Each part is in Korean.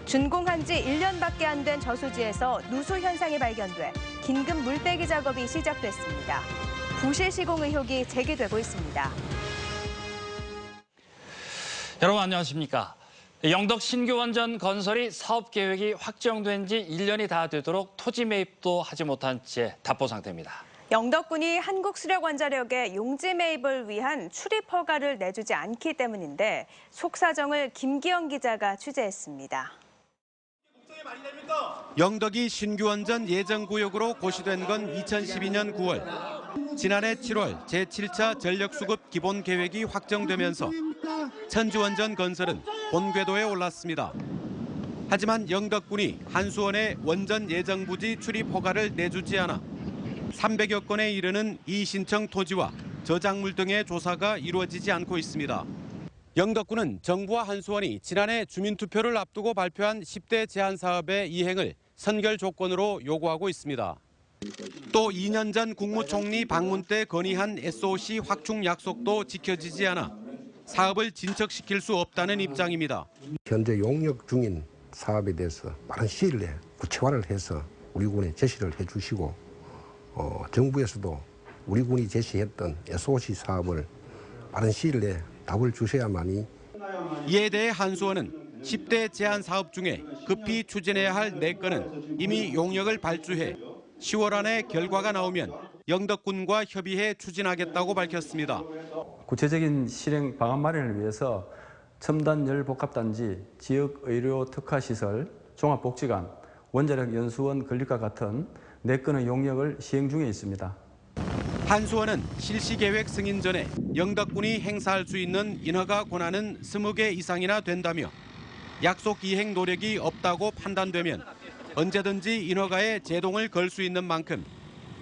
준공한 지 1년밖에 안 된 저수지에서 누수 현상이 발견돼 긴급 물떼기 작업이 시작됐습니다. 부실 시공 의혹이 제기되고 있습니다. 여러분 안녕하십니까? 영덕 신규 원전 건설이 사업 계획이 확정된 지 1년이 다 되도록 토지 매입도 하지 못한 채 답보 상태입니다. 영덕군이 한국수력원자력에 용지 매입을 위한 출입 허가를 내주지 않기 때문인데 속사정을 김기영 기자가 취재했습니다. 영덕이 신규 원전 예정구역으로 고시된 건 2012년 9월. 지난해 7월 제7차 전력수급 기본계획이 확정되면서 천주원전 건설은 본궤도에 올랐습니다. 하지만 영덕군이 한수원에 원전 예정부지 출입 허가를 내주지 않아 300여 건에 이르는 이의신청 토지와 저작물 등의 조사가 이루어지지 않고 있습니다. 영덕군은 정부와 한수원이 지난해 주민투표를 앞두고 발표한 10대 제한 사업의 이행을 선결 조건으로 요구하고 있습니다. 또 2년 전 국무총리 방문 때 건의한 SOC 확충 약속도 지켜지지 않아 사업을 진척시킬 수 없다는 입장입니다. 현재 용역 중인 사업에 대해서 빠른 시일 내에 구체화를 해서 우리 군에 제시를 해주시고 정부에서도 우리 군이 제시했던 SOC 사업을 빠른 시일 내에 답을 주셔야만이. 이에 대해 한수원은 10대 제한 사업 중에 급히 추진해야 할 4건은 이미 용역을 발주해 10월 안에 결과가 나오면 영덕군과 협의해 추진하겠다고 밝혔습니다. 구체적인 실행 방안 마련을 위해서 첨단 열복합단지, 지역의료 특화시설, 종합복지관, 원자력 연수원 건립과 같은 4건의 용역을 시행 중에 있습니다. 한수원은 실시계획 승인 전에 영덕군이 행사할 수 있는 인허가 권한은 20개 이상이나 된다며 약속 이행 노력이 없다고 판단되면 언제든지 인허가에 제동을 걸 수 있는 만큼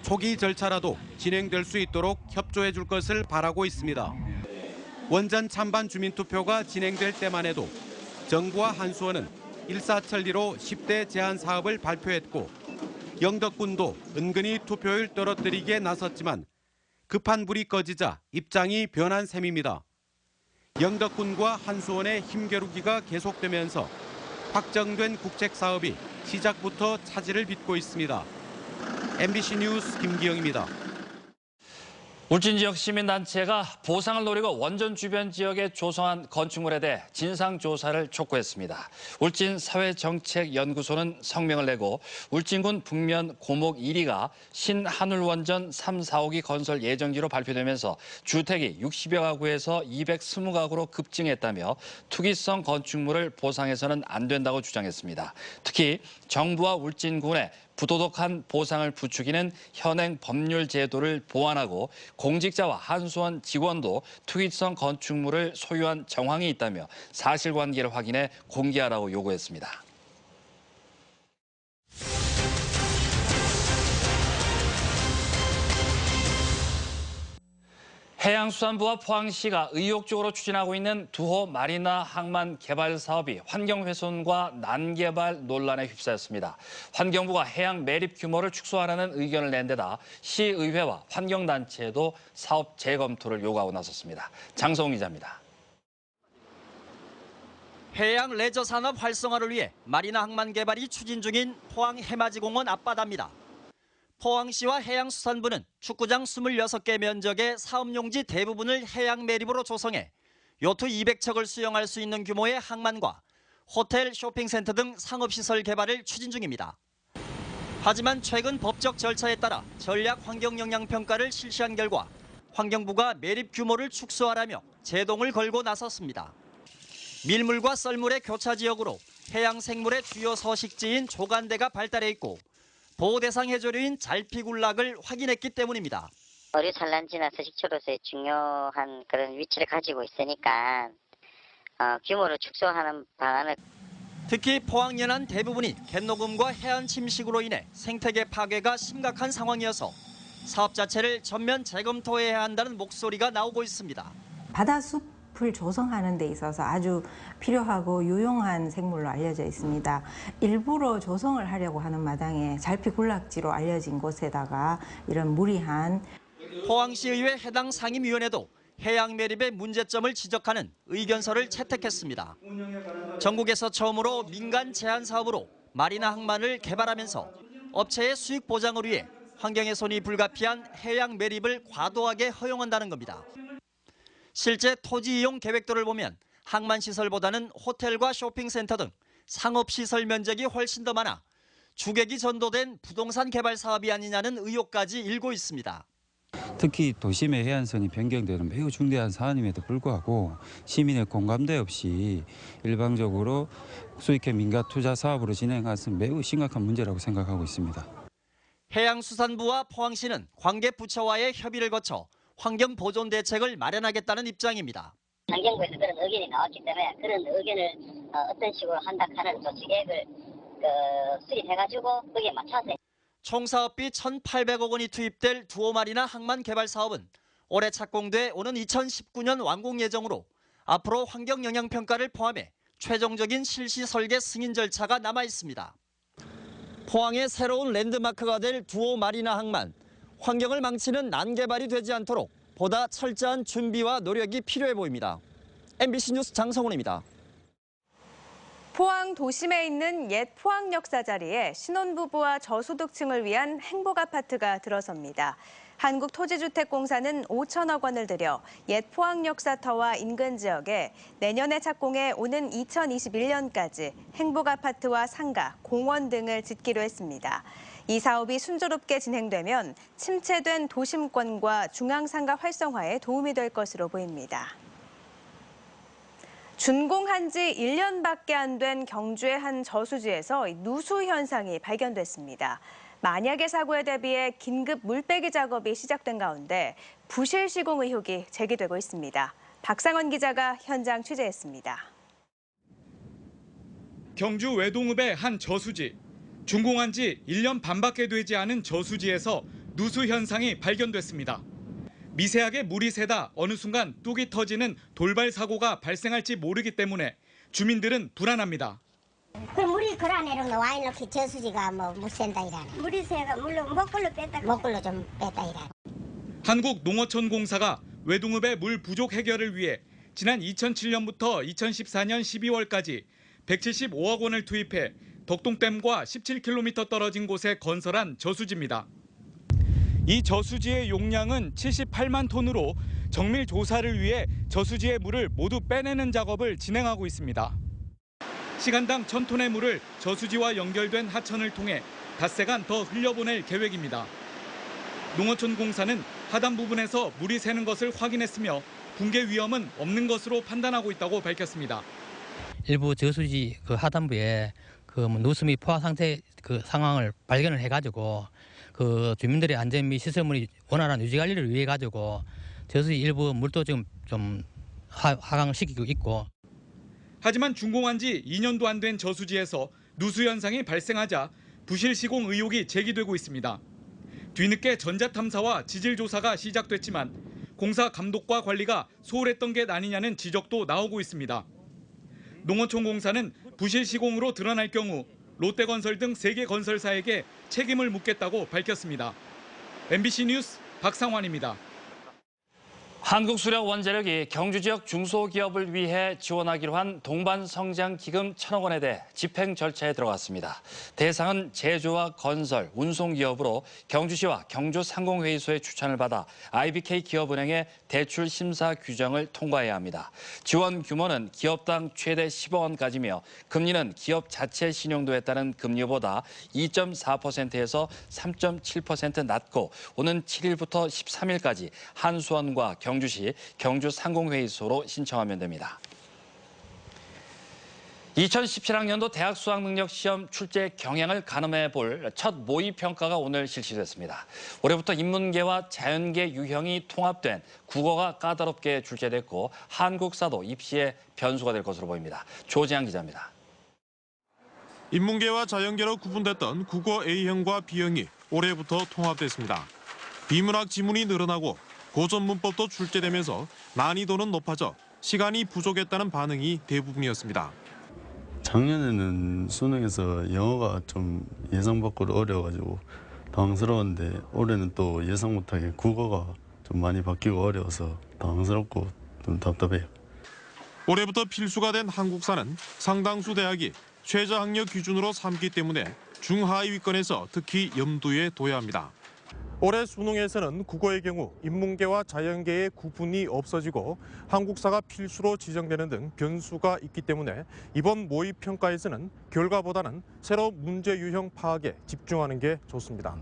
초기 절차라도 진행될 수 있도록 협조해 줄 것을 바라고 있습니다. 원전 찬반 주민투표가 진행될 때만 해도 정부와 한수원은 일사천리로 10대 제한 사업을 발표했고 영덕군도 은근히 투표율 떨어뜨리기에 나섰지만 급한 불이 꺼지자 입장이 변한 셈입니다. 영덕군과 한수원의 힘겨루기가 계속되면서 확정된 국책 사업이 시작부터 차질을 빚고 있습니다. MBC 뉴스 김기영입니다. 울진 지역 시민단체가 보상을 노리고 원전 주변 지역에 조성한 건축물에 대해 진상조사를 촉구했습니다. 울진 사회정책연구소는 성명을 내고 울진군 북면 고목 1위가 신한울원전 3, 4호기 건설 예정지로 발표되면서 주택이 60여 가구에서 220가구로 급증했다며 투기성 건축물을 보상해서는 안 된다고 주장했습니다. 특히 정부와 울진군의 부도덕한 보상을 부추기는 현행 법률 제도를 보완하고 공직자와 한수원 직원도 투기성 건축물을 소유한 정황이 있다며 사실관계를 확인해 공개하라고 요구했습니다. 해양수산부와 포항시가 의욕적으로 추진하고 있는 두호 마리나 항만 개발 사업이 환경훼손과 난개발 논란에 휩싸였습니다. 환경부가 해양 매립 규모를 축소하라는 의견을 낸 데다 시의회와 환경단체도 사업 재검토를 요구하고 나섰습니다. 장성훈 기자입니다. 해양 레저 산업 활성화를 위해 마리나 항만 개발이 추진 중인 포항 해맞이공원 앞바다입니다. 포항시와 해양수산부는 축구장 26개 면적의 사업용지 대부분을 해양 매립으로 조성해 요트 200척을 수용할 수 있는 규모의 항만과 호텔, 쇼핑센터 등 상업시설 개발을 추진 중입니다. 하지만 최근 법적 절차에 따라 전략 환경영향평가를 실시한 결과 환경부가 매립 규모를 축소하라며 제동을 걸고 나섰습니다. 밀물과 썰물의 교차 지역으로 해양 생물의 주요 서식지인 조간대가 발달해 있고 보호 대상 해조류인 잘피굴락을 확인했기 때문입니다. 어류 산란지나 서식처로서의 중요한 그런 위치를 가지고 있으니까 규모를 축소하는 방안을. 특히 포항 연안 대부분이 갯녹음과 해안 침식으로 인해 생태계 파괴가 심각한 상황이어서 사업 자체를 전면 재검토해야 한다는 목소리가 나오고 있습니다. 바다숲을 조성하는 데 있어서 아주 필요하고 유용한 생물로 알려져 있습니다. 일부러 조성을 하려고 하는 마당에 잘피군락지로 알려진 곳에다가 이런 무리한. 포항시의회 해당 상임위원회도 해양 매립의 문제점을 지적하는 의견서를 채택했습니다. 전국에서 처음으로 민간 제한 사업으로 마리나 항만을 개발하면서 업체의 수익 보장을 위해 환경훼손이 불가피한 해양 매립을 과도하게 허용한다는 겁니다. 실제 토지 이용 계획도를 보면 항만 시설보다는 호텔과 쇼핑센터 등 상업시설 면적이 훨씬 더 많아 주객이 전도된 부동산 개발 사업이 아니냐는 의혹까지 일고 있습니다. 특히 도심의 해안선이 변경되는 매우 중대한 사안임에도 불구하고 시민의 공감대 없이 일방적으로 수익형 민가 투자 사업으로 진행한 것은 매우 심각한 문제라고 생각하고 있습니다. 해양수산부와 포항시는 관계 부처와의 협의를 거쳐 환경 보존 대책을 마련하겠다는 입장입니다. 환경부에서 그런 의견이 나왔기 때문에 그런 의견을 어떤 식으로 한다 하는 조치 계획을 수립해가지고 거기에 맞춰서 총 사업비 1,800억 원이 투입될 두오마리나 항만 개발 사업은 올해 착공돼 오는 2019년 완공 예정으로 앞으로 환경 영향 평가를 포함해 최종적인 실시 설계 승인 절차가 남아 있습니다. 포항의 새로운 랜드마크가 될 두오마리나 항만, 환경을 망치는 난개발이 되지 않도록 보다 철저한 준비와 노력이 필요해 보입니다. MBC 뉴스 장성훈입니다. 포항 도심에 있는 옛 포항 역사 자리에 신혼부부와 저소득층을 위한 행복아파트가 들어섭니다. 한국토지주택공사는 5천억 원을 들여 옛 포항 역사터와 인근 지역에 내년에 착공해 오는 2021년까지 행복아파트와 상가, 공원 등을 짓기로 했습니다. 이 사업이 순조롭게 진행되면 침체된 도심권과 중앙상가 활성화에 도움이 될 것으로 보입니다. 준공한 지 1년밖에 안 된 경주의 한 저수지에서 누수 현상이 발견됐습니다. 만약의 사고에 대비해 긴급 물빼기 작업이 시작된 가운데 부실 시공 의혹이 제기되고 있습니다. 박상원 기자가 현장 취재했습니다. 경주 외동읍의 한 저수지. 준공한 지 1년 반밖에 되지 않은 저수지에서 누수 현상이 발견됐습니다. 미세하게 물이 새다 어느 순간 뚝이 터지는 돌발 사고가 발생할지 모르기 때문에 주민들은 불안합니다. 그 물이 그라 내려오는 와 이렇게 저수지가 못 샌다 이라네. 물이 새가 물로 목걸로 뺐다. 목걸로 좀 뺐다 이라네. 한국농어촌공사가 외동읍의 물 부족 해결을 위해 지난 2007년부터 2014년 12월까지 175억 원을 투입해 덕동댐과 17km 떨어진 곳에 건설한 저수지입니다. 이 저수지의 용량은 78만 톤으로 정밀 조사를 위해 저수지의 물을 모두 빼내는 작업을 진행하고 있습니다. 시간당 1,000톤의 물을 저수지와 연결된 하천을 통해 닷새간 더 흘려보낼 계획입니다. 농어촌공사는 하단 부분에서 물이 새는 것을 확인했으며 붕괴 위험은 없는 것으로 판단하고 있다고 밝혔습니다. 일부 저수지 하단부에 누수 및 포화 상태 상황을 발견을 해가지고 주민들의 안전 및 시설물이 원활한 유지 관리를 위해 가지고 저수지 일부 물도 지금 좀 하강시키고 있고. 하지만 준공한 지 2년도 안 된 저수지에서 누수 현상이 발생하자 부실 시공 의혹이 제기되고 있습니다. 뒤늦게 전자탐사와 지질 조사가 시작됐지만 공사 감독과 관리가 소홀했던 게 아니냐는 지적도 나오고 있습니다. 농어촌공사는 부실 시공으로 드러날 경우 롯데건설 등 3개 건설사에게 책임을 묻겠다고 밝혔습니다. MBC 뉴스 박상환입니다. 한국수력원자력이 경주 지역 중소기업을 위해 지원하기로 한 동반성장기금 1,000억 원에 대해 집행 절차에 들어갔습니다. 대상은 제조와 건설, 운송기업으로 경주시와 경주상공회의소의 추천을 받아 IBK 기업은행의 대출 심사 규정을 통과해야 합니다. 지원 규모는 기업당 최대 10억 원까지며 금리는 기업 자체 신용도에 따른 금리보다 2.4%에서 3.7% 낮고 오는 7일부터 13일까지 한수원과 경주시 경주상공회의소로 신청하면 됩니다. 2017학년도 대학 수학능력시험 출제 경향을 가늠해 볼 첫 모의평가가 오늘 실시됐습니다. 올해부터 인문계와 자연계 유형이 통합된 국어가 까다롭게 출제됐고 한국사도 입시의 변수가 될 것으로 보입니다. 조지한 기자입니다. 인문계와 자연계로 구분됐던 국어 A형과 B형이 올해부터 통합됐습니다. 비문학 지문이 늘어나고 고전 문법도 출제되면서 난이도는 높아져 시간이 부족했다는 반응이 대부분이었습니다. 작년에는 수능에서 영어가 좀 예상 밖으로 어려워가지고 당황스러웠는데 올해는 또 예상 못하게 국어가 좀 많이 바뀌고 어려워서 당황스럽고 좀 답답해요. 올해부터 필수가 된 한국사는 상당수 대학이 최저학력 기준으로 삼기 때문에 중하위권에서 특히 염두에 둬야 합니다. 올해 수능에서는 국어의 경우 인문계와 자연계의 구분이 없어지고 한국사가 필수로 지정되는 등 변수가 있기 때문에 이번 모의평가에서는 결과보다는 새로 문제 유형 파악에 집중하는 게 좋습니다.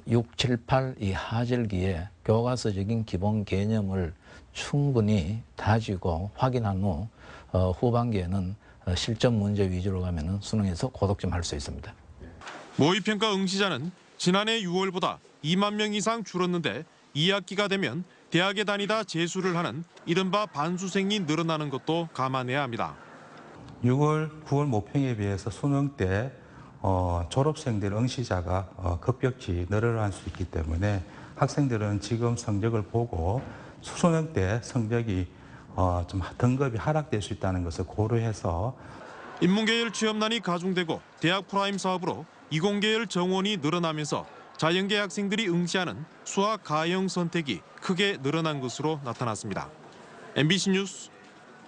6, 7, 8 이 하절기에 교과서적인 기본 개념을 충분히 다지고 확인한 후 후반기에는 실전 문제 위주로 가면 수능에서 고득점 할 수 있습니다. 모의평가 응시자는 지난해 6월보다 2만 명 이상 줄었는데 2학기가 되면 대학에 다니다 재수를 하는 이른바 반수생이 늘어나는 것도 감안해야 합니다. 6월, 9월 모평에 비해서 수능 때 졸업생들 응시자가 급격히 늘어날 수 있기 때문에 학생들은 지금 성적을 보고 수능 때 성적이 좀 등급이 하락될 수 있다는 것을 고려해서 인문계열 취업난이 가중되고 대학 프라임 사업으로 이공계열 정원이 늘어나면서 자연계 학생들이 응시하는 수학 가형 선택이 크게 늘어난 것으로 나타났습니다. MBC 뉴스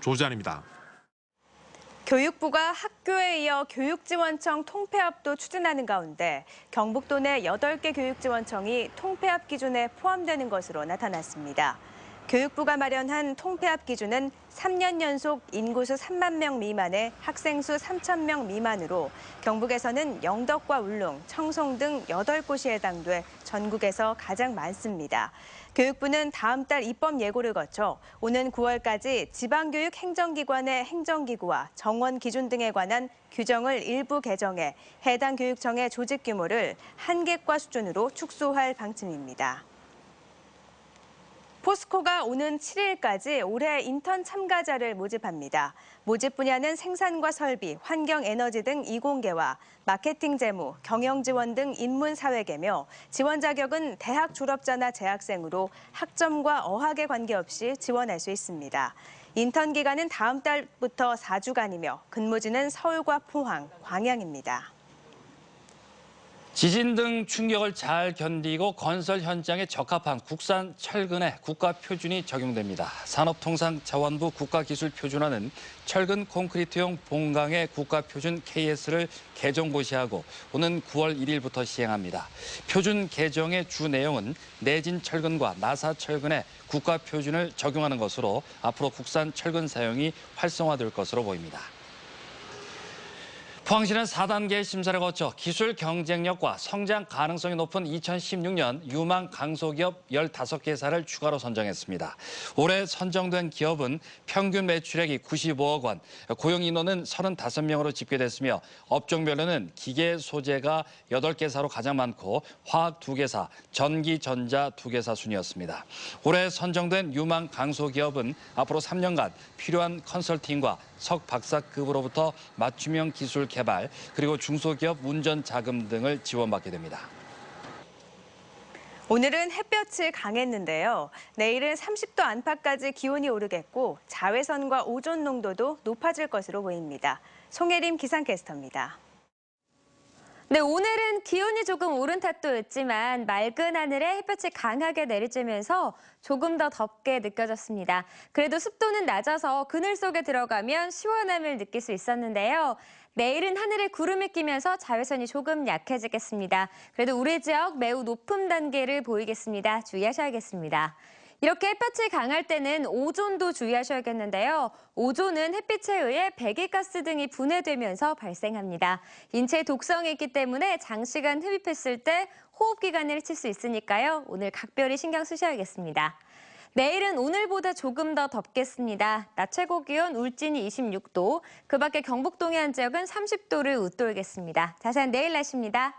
조지안입니다. 교육부가 학교에 이어 교육지원청 통폐합도 추진하는 가운데 경북도 내 8개 교육지원청이 통폐합 기준에 포함되는 것으로 나타났습니다. 교육부가 마련한 통폐합 기준은 3년 연속 인구수 3만 명 미만의 학생 수 3천 명 미만으로 경북에서는 영덕과 울릉, 청송 등 8곳이 해당돼 전국에서 가장 많습니다. 교육부는 다음 달 입법 예고를 거쳐 오는 9월까지 지방교육 행정기관의 행정기구와 정원 기준 등에 관한 규정을 일부 개정해 해당 교육청의 조직 규모를 한계과 수준으로 축소할 방침입니다. 포스코가 오는 7일까지 올해 인턴 참가자를 모집합니다. 모집 분야는 생산과 설비, 환경에너지 등 이공계와 마케팅 재무, 경영지원 등 인문사회계며 지원 자격은 대학 졸업자나 재학생으로 학점과 어학에 관계없이 지원할 수 있습니다. 인턴 기간은 다음 달부터 4주간이며 근무지는 서울과 포항, 광양입니다. 지진 등 충격을 잘 견디고 건설 현장에 적합한 국산 철근에 국가 표준이 적용됩니다. 산업통상자원부 국가기술표준화는 철근 콘크리트용 본강의 국가 표준 KS를 개정 고시하고 오는 9월 1일부터 시행합니다. 표준 개정의 주 내용은 내진 철근과 나사 철근에 국가 표준을 적용하는 것으로 앞으로 국산 철근 사용이 활성화될 것으로 보입니다. 포항시는 4단계 심사를 거쳐 기술 경쟁력과 성장 가능성이 높은 2016년 유망 강소기업 15개사를 추가로 선정했습니다. 올해 선정된 기업은 평균 매출액이 95억 원, 고용 인원은 35명으로 집계됐으며 업종별로는 기계 소재가 8개사로 가장 많고 화학 2개사, 전기, 전자 2개사 순이었습니다. 올해 선정된 유망 강소기업은 앞으로 3년간 필요한 컨설팅과 석박사급으로부터 맞춤형 기술 개발, 그리고 중소기업 운전 자금 등을 지원받게 됩니다. 오늘은 햇볕이 강했는데요. 내일은 30도 안팎까지 기온이 오르겠고 자외선과 오존 농도도 높아질 것으로 보입니다. 송혜림 기상캐스터입니다. 네, 오늘은 기온이 조금 오른 탓도 있지만 맑은 하늘에 햇볕이 강하게 내리쬐면서 조금 더 덥게 느껴졌습니다. 그래도 습도는 낮아서 그늘 속에 들어가면 시원함을 느낄 수 있었는데요. 내일은 하늘에 구름이 끼면서 자외선이 조금 약해지겠습니다. 그래도 우리 지역 매우 높은 단계를 보이겠습니다. 주의하셔야겠습니다. 이렇게 햇볕이 강할 때는 오존도 주의하셔야겠는데요. 오존은 햇빛에 의해 배기가스 등이 분해되면서 발생합니다. 인체에 독성이 있기 때문에 장시간 흡입했을 때 호흡기관을 해칠 수 있으니까요. 오늘 각별히 신경 쓰셔야겠습니다. 내일은 오늘보다 조금 더 덥겠습니다. 낮 최고 기온 울진이 26도, 그 밖에 경북 동해안 지역은 30도를 웃돌겠습니다. 자세한 내일 날씨입니다.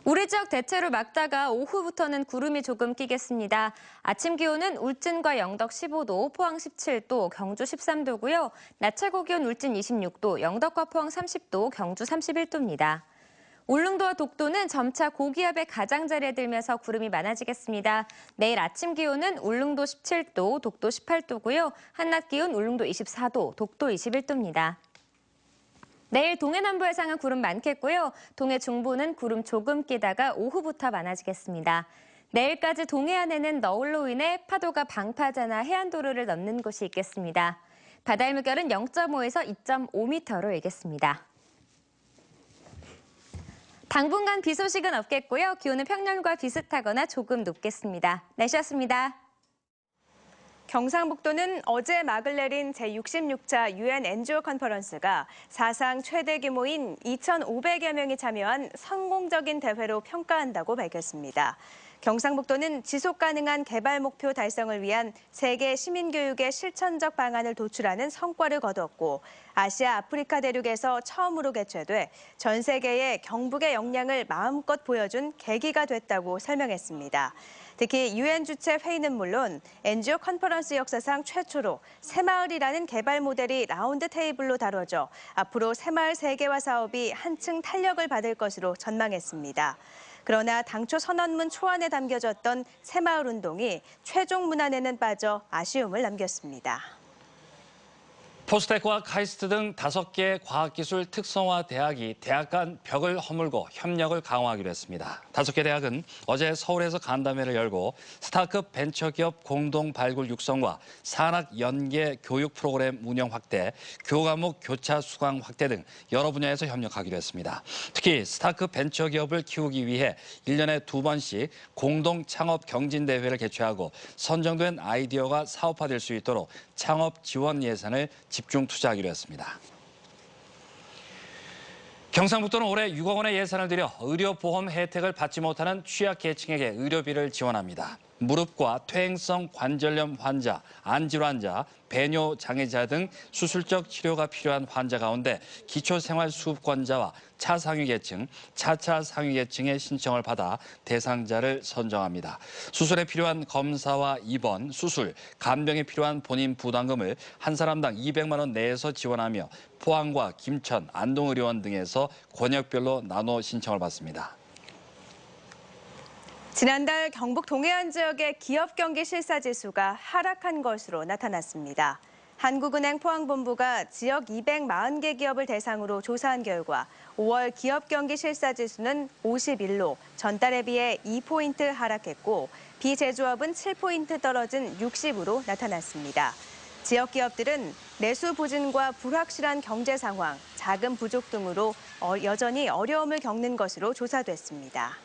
우리 지역 대체로 맑다가 오후부터는 구름이 조금 끼겠습니다. 아침 기온은 울진과 영덕 15도, 포항 17도, 경주 13도고요. 낮 최고 기온 울진 26도, 영덕과 포항 30도, 경주 31도입니다. 울릉도와 독도는 점차 고기압의 가장자리에 들면서 구름이 많아지겠습니다. 내일 아침 기온은 울릉도 17도, 독도 18도고요. 한낮 기온 울릉도 24도, 독도 21도입니다. 내일 동해 남부 해상은 구름 많겠고요. 동해 중부는 구름 조금 끼다가 오후부터 많아지겠습니다. 내일까지 동해안에는 너울로 인해 파도가 방파제나 해안도로를 넘는 곳이 있겠습니다. 바다의 물결은 0.5에서 2.5m로 일겠습니다. 당분간 비 소식은 없겠고요. 기온은 평년과 비슷하거나 조금 높겠습니다. 날씨였습니다. 경상북도는 어제 막을 내린 제66차 UN NGO 컨퍼런스가 사상 최대 규모인 2,500여 명이 참여한 성공적인 대회로 평가한다고 밝혔습니다. 경상북도는 지속 가능한 개발 목표 달성을 위한 세계 시민교육의 실천적 방안을 도출하는 성과를 거뒀고 아시아 아프리카 대륙에서 처음으로 개최돼 전 세계에 경북의 역량을 마음껏 보여준 계기가 됐다고 설명했습니다. 특히 UN 주최 회의는 물론 NGO 컨퍼런스 역사상 최초로 새마을이라는 개발 모델이 라운드 테이블로 다뤄져 앞으로 새마을 세계화 사업이 한층 탄력을 받을 것으로 전망했습니다. 그러나 당초 선언문 초안에 담겨졌던 새마을 운동이 최종 문안에는 빠져 아쉬움을 남겼습니다. 포스텍과 카이스트 등 5개 과학기술 특성화 대학이 대학 간 벽을 허물고 협력을 강화하기로 했습니다. 5개 대학은 어제 서울에서 간담회를 열고 스타트업 벤처기업 공동 발굴 육성과 산학 연계 교육 프로그램 운영 확대, 교과목 교차 수강 확대 등 여러 분야에서 협력하기로 했습니다. 특히 스타트업 벤처기업을 키우기 위해 1년에 2번씩 공동 창업 경진대회를 개최하고 선정된 아이디어가 사업화될 수 있도록 창업 지원 예산을 집중 투자하기로 했습니다. 경상북도는 올해 6억 원의 예산을 들여 의료보험 혜택을 받지 못하는 취약계층에게 의료비를 지원합니다. 무릎과 퇴행성 관절염 환자, 안질 환자, 배뇨 장애자 등 수술적 치료가 필요한 환자 가운데 기초생활수급권자와 차상위 계층, 차차 상위 계층의 신청을 받아 대상자를 선정합니다. 수술에 필요한 검사와 입원, 수술, 간병에 필요한 본인 부담금을 한 사람당 200만 원 내에서 지원하며 포항과 김천, 안동의료원 등에서 권역별로 나눠 신청을 받습니다. 지난달 경북 동해안 지역의 기업 경기 실사지수가 하락한 것으로 나타났습니다. 한국은행 포항본부가 지역 240개 기업을 대상으로 조사한 결과 5월 기업 경기 실사지수는 51로 전달에 비해 2포인트 하락했고 비제조업은 7포인트 떨어진 60으로 나타났습니다. 지역 기업들은 내수 부진과 불확실한 경제 상황, 자금 부족 등으로 여전히 어려움을 겪는 것으로 조사됐습니다.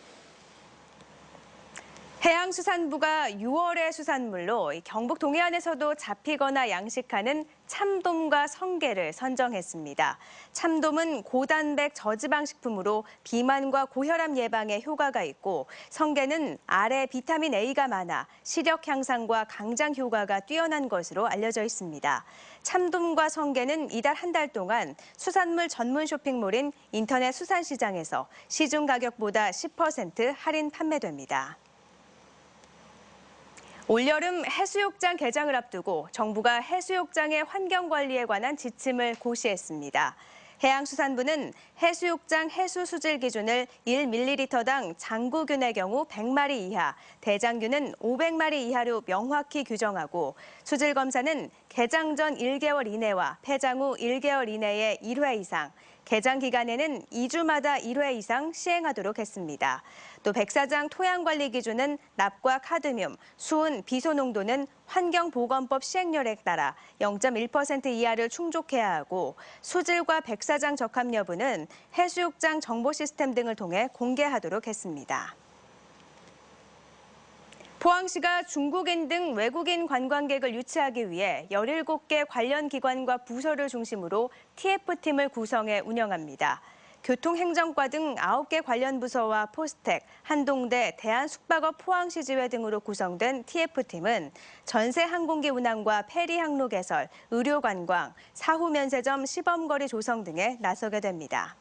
해양수산부가 6월의 수산물로 경북 동해안에서도 잡히거나 양식하는 참돔과 성게를 선정했습니다. 참돔은 고단백 저지방 식품으로 비만과 고혈압 예방에 효과가 있고 성게는 알에 비타민 A가 많아 시력 향상과 강장 효과가 뛰어난 것으로 알려져 있습니다. 참돔과 성게는 이달 한 달 동안 수산물 전문 쇼핑몰인 인터넷 수산시장에서 시중 가격보다 10% 할인 판매됩니다. 올여름 해수욕장 개장을 앞두고 정부가 해수욕장의 환경관리에 관한 지침을 고시했습니다. 해양수산부는 해수욕장 해수 수질 기준을 1ml당 장구균의 경우 100마리 이하, 대장균은 500마리 이하로 명확히 규정하고 수질 검사는 개장 전 1개월 이내와 폐장 후 1개월 이내에 1회 이상, 개장 기간에는 2주마다 1회 이상 시행하도록 했습니다. 또 백사장 토양관리 기준은 납과 카드뮴, 수은, 비소 농도는 환경보건법 시행령에 따라 0.1% 이하를 충족해야 하고 수질과 백사장 적합 여부는 해수욕장 정보 시스템 등을 통해 공개하도록 했습니다. 포항시가 중국인 등 외국인 관광객을 유치하기 위해 17개 관련 기관과 부서를 중심으로 TF팀을 구성해 운영합니다. 교통행정과 등 9개 관련 부서와 포스텍, 한동대, 대한숙박업 포항시 지회 등으로 구성된 TF팀은 전세 항공기 운항과 페리 항로 개설, 의료관광, 사후 면세점 시범거리 조성 등에 나서게 됩니다.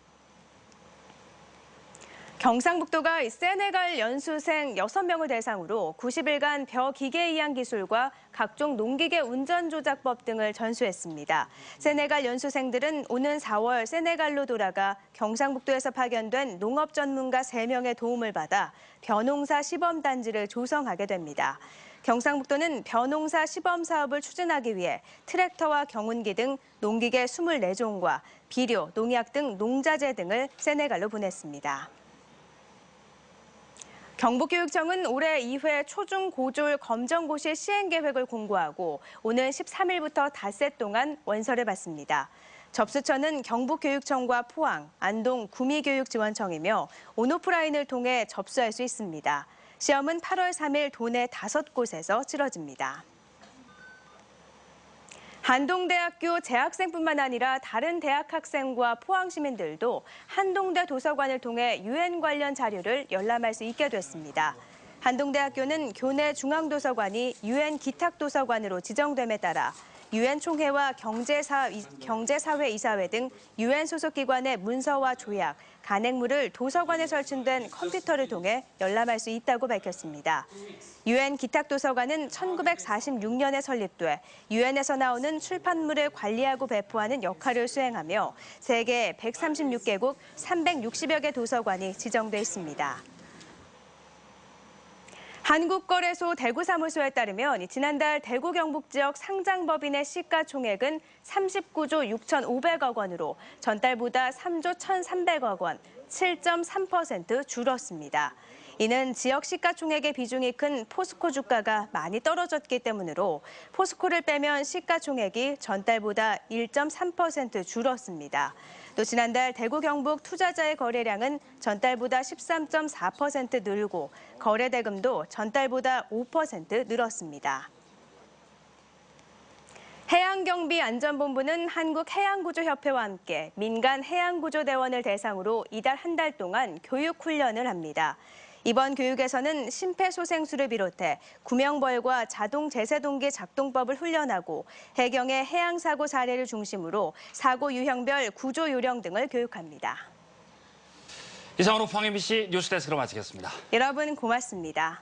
경상북도가 세네갈 연수생 6명을 대상으로 90일간 벼 기계 이양 기술과 각종 농기계 운전 조작법 등을 전수했습니다. 세네갈 연수생들은 오는 4월 세네갈로 돌아가 경상북도에서 파견된 농업 전문가 3명의 도움을 받아 벼농사 시범단지를 조성하게 됩니다. 경상북도는 벼농사 시범 사업을 추진하기 위해 트랙터와 경운기 등 농기계 24종과 비료, 농약 등 농자재 등을 세네갈로 보냈습니다. 경북교육청은 올해 2회 초중 고졸 검정고시 시행 계획을 공고하고 오는 13일부터 닷새 동안 원서를 받습니다. 접수처는 경북교육청과 포항, 안동 구미교육지원청이며 온오프라인을 통해 접수할 수 있습니다. 시험은 8월 3일 도내 5곳에서 치러집니다. 한동대학교 재학생뿐만 아니라 다른 대학 학생과 포항 시민들도 한동대 도서관을 통해 유엔 관련 자료를 열람할 수 있게 됐습니다. 한동대학교는 교내 중앙도서관이 유엔 기탁도서관으로 지정됨에 따라 유엔 총회와 경제사회이사회 등 유엔 소속 기관의 문서와 조약, 간행물을 도서관에 설치된 컴퓨터를 통해 열람할 수 있다고 밝혔습니다. 유엔 기탁도서관은 1946년에 설립돼 유엔에서 나오는 출판물을 관리하고 배포하는 역할을 수행하며 세계 136개국 360여 개 도서관이 지정돼 있습니다. 한국거래소 대구사무소에 따르면 지난달 대구 경북 지역 상장법인의 시가총액은 39조 6,500억 원으로 전달보다 3조 1,300억 원, 7.3% 줄었습니다. 이는 지역 시가총액의 비중이 큰 포스코 주가가 많이 떨어졌기 때문으로 포스코를 빼면 시가총액이 전달보다 1.3% 줄었습니다. 또 지난달 대구 경북 투자자의 거래량은 전달보다 13.4% 늘고 거래 대금도 전달보다 5% 늘었습니다. 해양경비안전본부는 한국해양구조협회와 함께 민간 해양구조대원을 대상으로 이달 한 달 동안 교육훈련을 합니다. 이번 교육에서는 심폐소생술을 비롯해 구명벌과 자동 제세동기 작동법을 훈련하고 해경의 해양사고 사례를 중심으로 사고 유형별 구조 요령 등을 교육합니다. 이상으로 포항 MBC 뉴스데스크로 마치겠습니다. 여러분 고맙습니다.